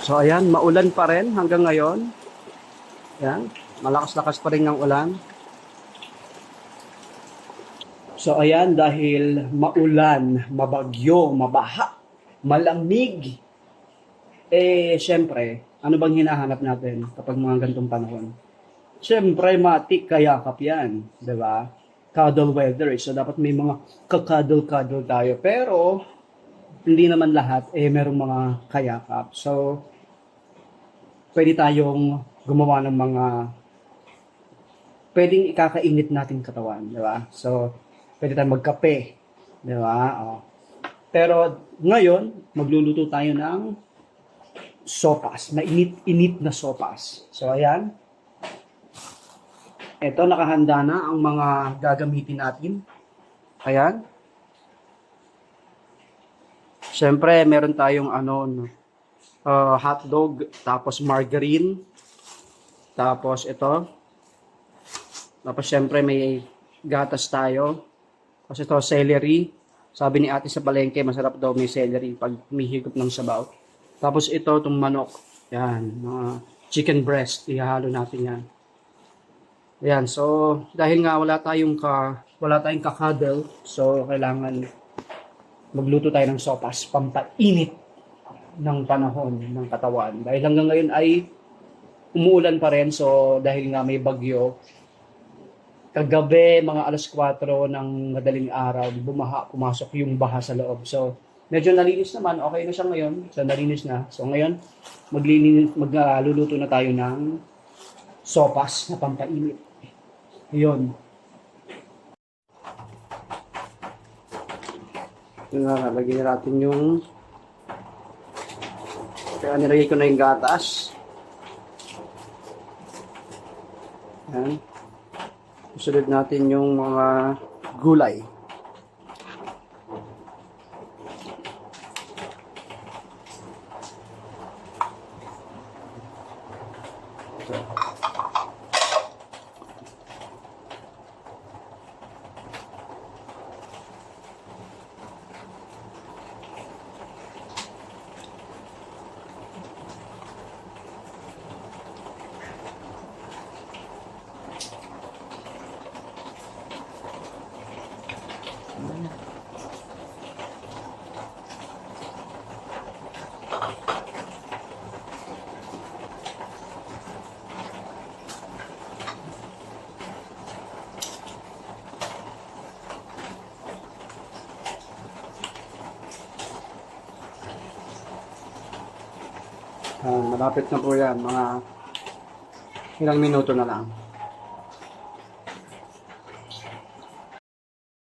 So ayan, maulan pa rin hanggang ngayon. Ayan, malakas-lakas pa rin ng ulan. So ayan, dahil maulan, mabagyo, mabaha, malamig, syempre, ano bang hinahanap natin kapag mga ganitong panahon? Syempre, matik kayakap yan, di ba? Cuddle weather, so dapat may mga kakadol-cuddle tayo. Pero, hindi naman lahat, merong mga kayakap. So, pwede tayong gumawa ng mga pwedeng ikakainit natin katawan, di ba? So, pwede tayong magkape, di ba? Oh. Pero ngayon, magluluto tayo ng sopas, mainit-init na sopas. So, ayan. Ito, nakahanda na ang mga gagamitin natin. Ayan. Siyempre, meron tayong hotdog, tapos margarine, tapos ito. Tapos siyempre may gatas tayo. Tapos ito, celery. Sabi ni ate sa palengke, masarap daw may celery pag humihigop ng sabaw. Tapos ito, itong manok. Yan, mga chicken breast. Ihahalo natin yan. Yan, so dahil nga wala tayong kakadel, so kailangan magluto tayo ng sopas, pampainit ng panahon ng katawan. Dahil hanggang ngayon ay umuulan pa rin, so dahil nga may bagyo, kagabi, mga alas 4 ng madaling araw, pumasok yung baha sa loob. So, medyo nalinis naman. Okay na siya ngayon. So, nalinis na. So, ngayon, magluluto na tayo ng sopas na pampainit. Yun. Lagyan natin yung kaya nilagay ko na yung gatas. Yan. Susunod natin yung mga gulay. Malapit na po yan, mga ilang minuto na lang.